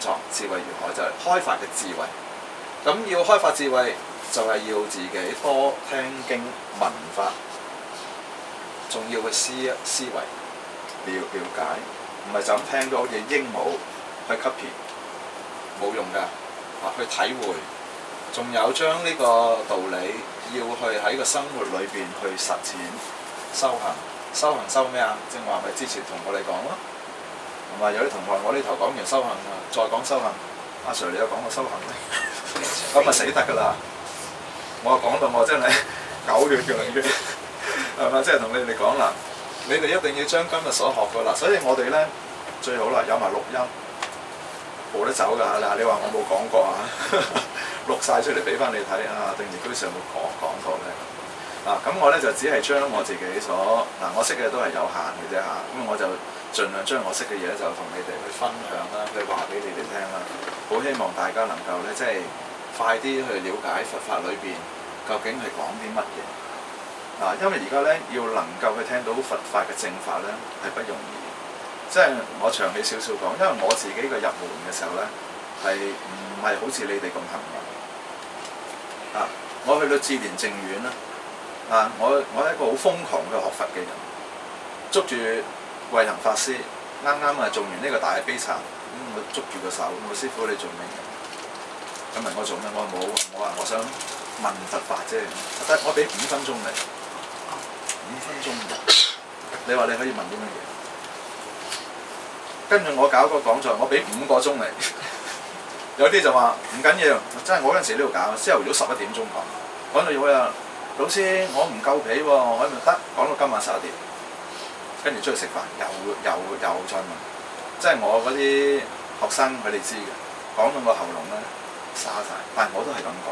藏，智慧如海，就係開發嘅智慧。咁要開發智慧，就係要自己多聽經聞法，仲要去思維了解，唔係就咁聽咗好似鸚鵡去 copy，冇用㗎。去體會，仲有將呢個道理要去喺個生活裏邊去實踐修行。修咩啊？正話咪之前同我哋講咯，同埋有啲同學我呢頭講完修行啊，再講修行。阿 Sir 你有講過修行咩？咁咪死得㗎啦！我講到我真係狗血㗎啦已經，係咪？即係同你哋講啦，你哋一定要將今日所學㗎啦。所以我哋咧最好啦，有埋錄音，冇得走㗎嗱。你話我冇講過啊？錄晒出嚟俾翻你睇啊！定年居士有冇講過咧？咁我咧就只係將我自己所我識嘅都係有限嘅啫嚇。咁我就盡量將我識嘅嘢就同你哋去分享啦，去話俾你哋聽啦。好希望大家能夠咧，即係快啲去了解佛法裏邊究竟係講啲乜嘢因為而家咧要能夠去聽到佛法嘅正法咧係不容易。即係我長氣少少講，因為我自己嘅入門嘅時候咧係唔係好似你哋咁幸運我去到志蓮淨苑啦我係一個好瘋狂嘅學佛嘅人，捉住慧能法師啱做完呢個大悲懺我捉住個手，我師傅你做咩？咁問我做咩？我冇，我話我想問佛法啫。得我俾5分鐘你，5分鐘你話你可以問啲乜嘢？跟住我搞個講座，我俾5個鐘你。有啲就話唔緊要，真係我嗰陣時呢度搞，朝頭早11點鐘講到要啊，老師我唔夠皮喎，我咪得講到今晚11點，跟住出去食飯，又再問，即係我嗰啲學生佢哋知嘅，講到個喉嚨咧沙晒，但係我都係咁講。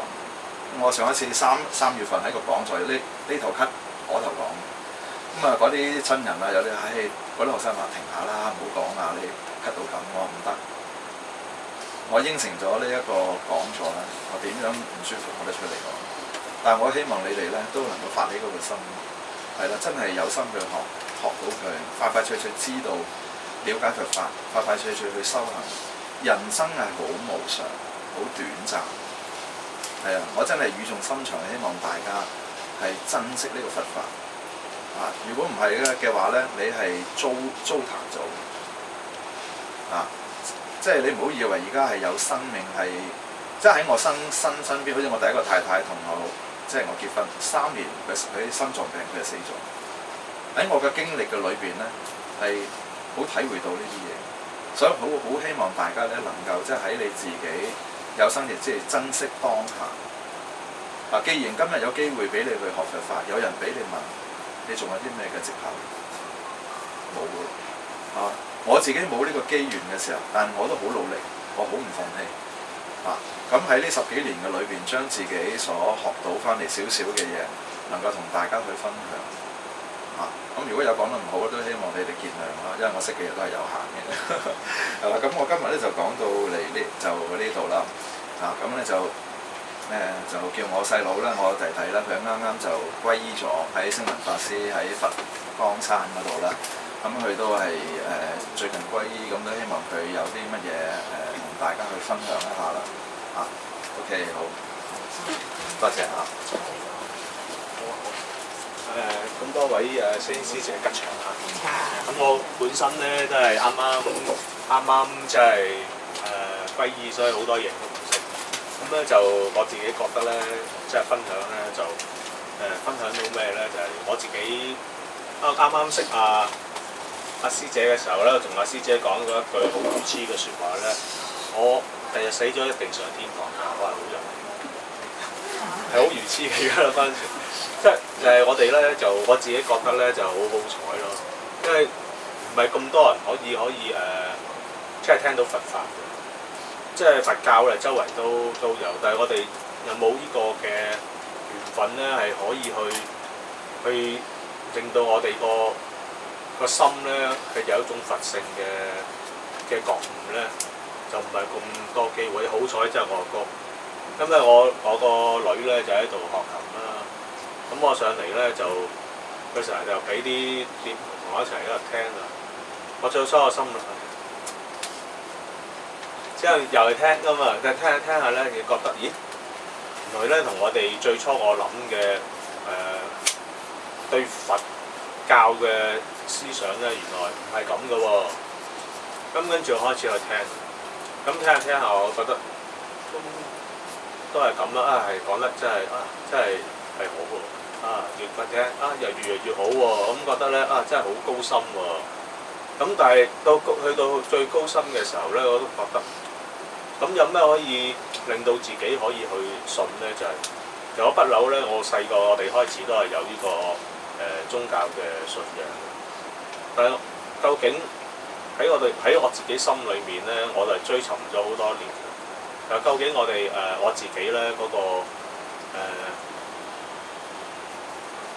我上一次3月份喺個講座，呢頭咳，嗰頭講，嗰啲親人有啲嗰啲學生話停下啦，唔好講啦，你咳到咁，我唔得。我應承咗呢一個講座咧，我點樣唔舒服我都出嚟講。但係我希望你哋咧都能夠發起嗰個心，係啦，真係有心去學到佢，快脆知道了解佛法，快脆去修行。人生係好無常，好短暫。係啊，我真係語重心長，希望大家係珍惜呢個佛法。如果唔係嘅話咧，你係糟蹋咗。即係你唔好以為而家係有生命係，即係喺我身邊，好似我第一個太太同我，即係我結婚3年，佢心臟病佢就死咗。喺我嘅經歷嘅裏邊咧，係好體會到呢啲嘢，所以好希望大家咧能夠即係喺你自己有生亦即係珍惜當下。既然今日有機會俾你去學佛法，有人俾你問，你仲有啲咩嘅藉口？冇我自己冇呢個機緣嘅時候，但我都好努力，我好唔放棄。咁喺呢10幾年嘅裏邊，將自己所學到翻嚟少少嘅嘢，能夠同大家去分享。咁如果有講得唔好，都希望你哋見諒啦，因為我識嘅嘢都係有限嘅。咁我今日咧就講到嚟呢度啦。咁咧就叫我細佬啦，我弟弟啦，佢啱就歸依咗喺星雲法師喺佛光山嗰度啦。咁佢都係最近歸依，咁都希望佢有啲乜嘢同大家去分享一下啦。OK 好，多謝咁多位師姐吉祥咁我本身咧都係啱即係歸依，所以好多嘢都唔識。咁咧就我自己覺得咧，即係分享咧就分享到咩咧？就係我自己啱識阿師姐嘅時候咧，同阿師姐講咗一句好愚痴嘅説話咧，我第日死咗一定上天堂。我係好人，係好愚痴嘅而家諗翻轉，即係我哋咧就我自己覺得咧就好好彩咯，因為唔係咁多人可以即係聽到佛法嘅，即係佛教咧周圍都有，但係我哋有冇呢個嘅緣分咧，係可以去令到我哋個心咧係有一種佛性嘅覺悟咧，就唔係咁多機會。好彩即係外國，咁咧我個女咧就喺度學琴啦，咁我上嚟咧就佢成日就俾啲碟同我一齊喺度聽啦，我最初我心啦，即之後又係聽㗎嘛，但係聽下聽下咧，你覺得咦，原來咧同我哋最初我諗嘅對佛教嘅思想咧，原來唔係咁嘅喎。咁跟住我開始去聽，咁聽下聽下，我覺得都係咁啦。係講得真係好喎。越聽又越嚟越好喎。咁覺得咧真係好高深喎。咁但係去到最高深嘅時候咧，我都覺得咁有咩可以令到自己可以去信咧？就係由我不嬲咧，我細個我哋開始都係有呢個宗教嘅信仰。但係究竟喺我自己心裏面咧，我就係追尋咗好多年。究竟我自己咧嗰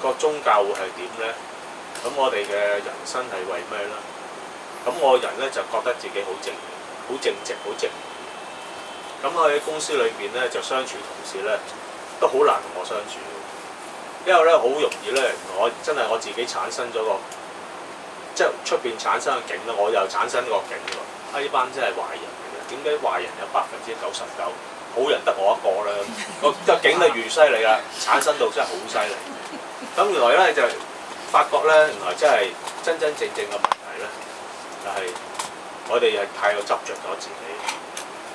個宗教會係點咧？咁我哋嘅人生係為咩咧？咁我人咧就覺得自己好正直，好正義。咁我喺公司裏邊咧就相處同事咧都好難同我相處，因為咧好容易咧我真係我自己產生咗個即係出邊產生嘅境咧，我又產生個境喎。呢班真係壞人嚟嘅，點解壞人有99%，好人得我一個咧？個境就越犀利啦，產生到真係好犀利。咁原來咧就發覺咧，原來真係真正嘅問題咧，就係我哋係太過執着咗自己，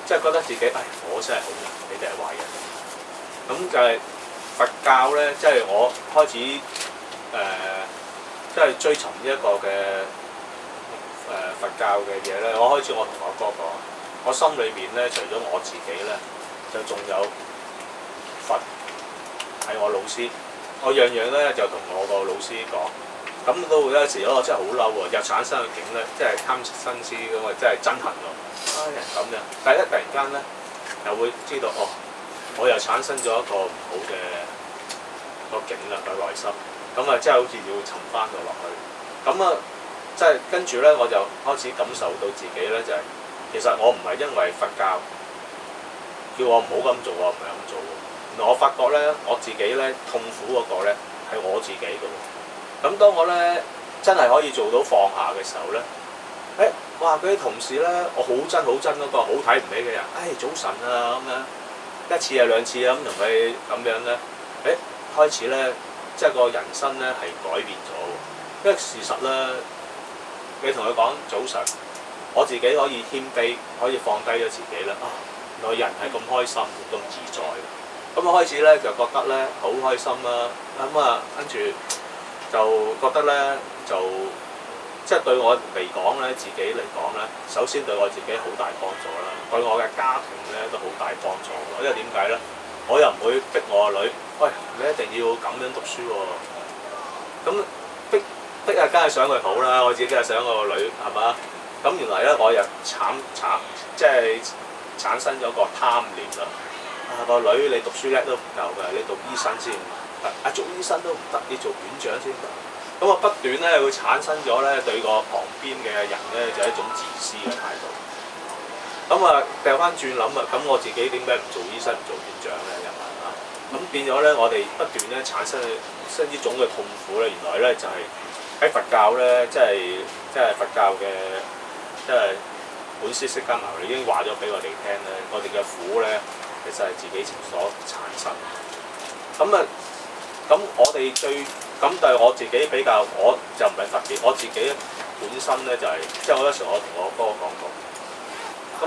即係覺得自己我真係好人，你哋係壞人。咁就係佛教咧，即係我開始即係追尋呢一個嘅佛教嘅嘢咧。我開始我同我哥講，我心裏面咧除咗我自己咧，就仲有佛係我老師。我樣樣咧就同我個老師講，咁到有時我真係好嬲喎，又產生嘅境咧，即係貪嗔痴咁啊，真係憎恨喎，人咁樣。但係突然間咧，又會知道我又產生咗一個唔好嘅個境啦，個內心。咁即係好似要沉翻咗落去。咁即係跟住咧，我就開始感受到自己咧，就係其實我唔係因為佛教叫我唔好咁做，我唔係咁做。我發覺咧，我自己咧痛苦嗰個咧係我自己嘅喎。咁當我咧真係可以做到放下嘅時候咧，哇！嗰啲同事咧，我好憎嗰個，好睇唔起嘅人，早晨啊咁樣，一次啊兩次啊咁同佢咁樣咧，開始咧即係個人生咧係改變咗喎。因為事實咧，你同佢講早晨，我自己可以謙卑，可以放低咗自己啦。原來人係咁開心，咁自在。咁我開始咧就覺得咧好開心啦，跟住就覺得咧就即係對我嚟講咧，自己嚟講咧，首先對我自己好大幫助啦，對我嘅家庭咧都好大幫助。因為點解咧？我又唔會逼我個女，你一定要咁樣讀書喎。咁逼梗係想佢好啦，我自己梗係想我個女係嘛？咁原來咧我又即係產生咗個貪念啦。個女你讀書叻都唔夠㗎，你讀醫生先做醫生都唔得，你做院長先得。咁我不斷咧會產生咗咧對個旁邊嘅人咧就係一種自私嘅態度。咁掉翻轉諗咁我自己點解唔做醫生唔做院長咧？又係咁變咗咧，我哋不斷咧產生呢種嘅痛苦咧，原來咧就係喺佛教咧，即係佛教嘅即係本師釋迦牟尼已經話咗俾我哋聽咧，我哋嘅苦咧。其實係自己所產生，咁我哋但係我自己比較，我就唔係特別，我自己本身咧就係、即係好多時我同我哥講過，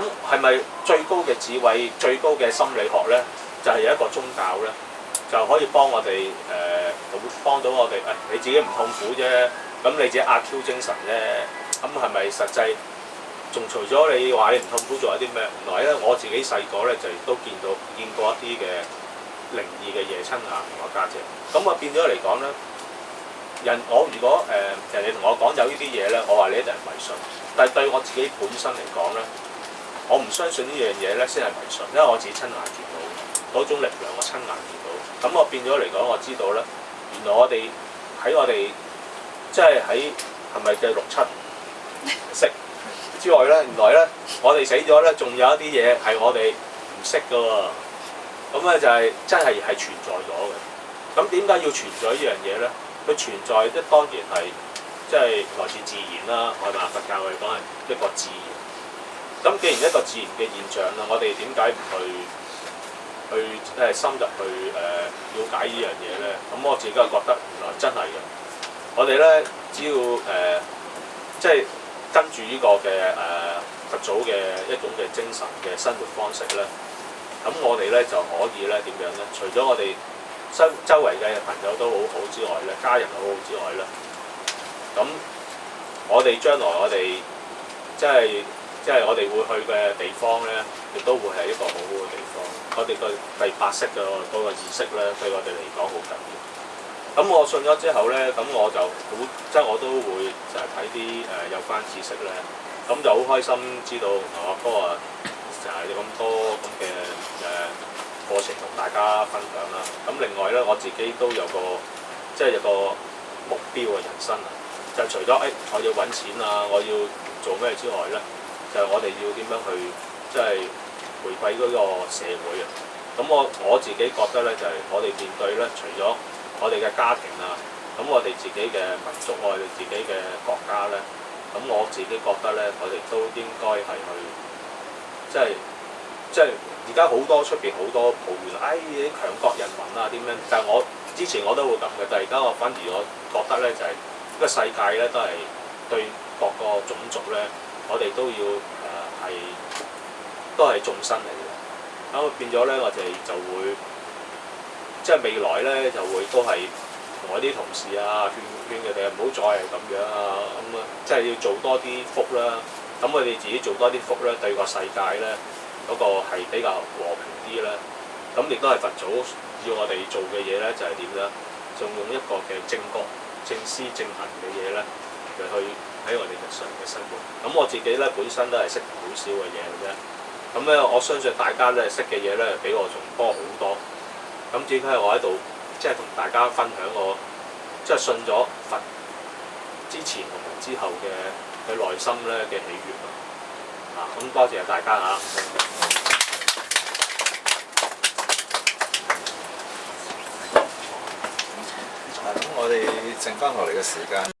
咁係咪最高嘅智慧、最高嘅心理學咧，就係、有一個宗教咧，就可以幫我哋幫到我哋你自己唔痛苦啫，咁你自己阿 Q 精神啫，咁係咪實際？仲除咗你話你唔痛苦，仲有啲咩？原來咧我自己細個咧就都見過一啲嘅靈異嘅嘢親眼，同我家姐。咁變咗嚟講咧，我如果人哋同我講有呢啲嘢咧，我話你一定係迷信。但係對我自己本身嚟講咧，我唔相信呢樣嘢咧先係迷信，因為我自己親眼見到嗰種力量，我親眼見到。咁我變咗嚟講，我知道咧，原來我哋即係喺係咪嘅6、7識之外咧，原來咧我哋死咗咧，仲有一啲嘢係我哋唔識㗎喎。咁咧就係真係存在咗嘅。咁點解要存在呢樣嘢咧？佢存在當然係即係來自自然啦。我哋話佛教嚟講係一個自然。咁咁既然一個自然嘅現象啦，我哋點解唔去深入去了解呢樣嘢咧？咁我自己覺得原來真係嘅。我哋咧只要即係跟住呢個嘅佛祖嘅一種嘅精神嘅生活方式咧，咁我哋咧就可以咧點樣咧？除咗我哋周圍嘅朋友都好好之外咧，家人好好之外咧，咁我哋將來我哋即係我哋會去嘅地方咧，亦都會係一個好好嘅地方。我哋個第八識嘅嗰個意識咧，對我哋嚟講好緊要。咁我信咗之後咧，咁我就好即係我都會就係睇啲有關知識咧，咁就好開心知道我阿哥啊就係有咁多咁嘅課程同大家分享啦。咁另外咧，我自己都有個即係有個目標嘅人生啊，就係除咗我要揾錢啊，我要做咩之外咧，就係我哋要點樣去即係回饋嗰個社會啊。咁我自己覺得咧，就係我哋面對咧，除咗我哋嘅家庭啊，咁我哋自己嘅民族，我哋自己嘅國家咧，咁我自己覺得咧，我哋都應該係去即係而家好多出邊好多抱怨啲強國人民啊點樣，但係我之前我都會咁嘅，但係而家我反而我覺得咧就係呢個世界咧都係對各個種族咧，我哋都要都係眾生嚟嘅，咁變咗咧我哋就會即係未來咧就會都係同我啲同事啊勸佢哋唔好再係咁樣啊，咁即係要做多啲福啦。咁我哋自己做多啲福咧，對個世界咧嗰個係比較和平啲啦。咁亦都係佛祖要我哋做嘅嘢咧，就係點咧？仲用一個嘅正覺、正思、正行嘅嘢咧，嚟去喺我哋日常嘅生活。咁我自己咧本身都係識好少嘅嘢嘅啫。咁咧我相信大家咧識嘅嘢咧比我仲多好多。咁只係我喺度即係同大家分享我即係信咗佛之前同埋之後嘅內心咧嘅喜悅啊！咁多謝大家嚇。咁我哋剩翻落嚟嘅時間。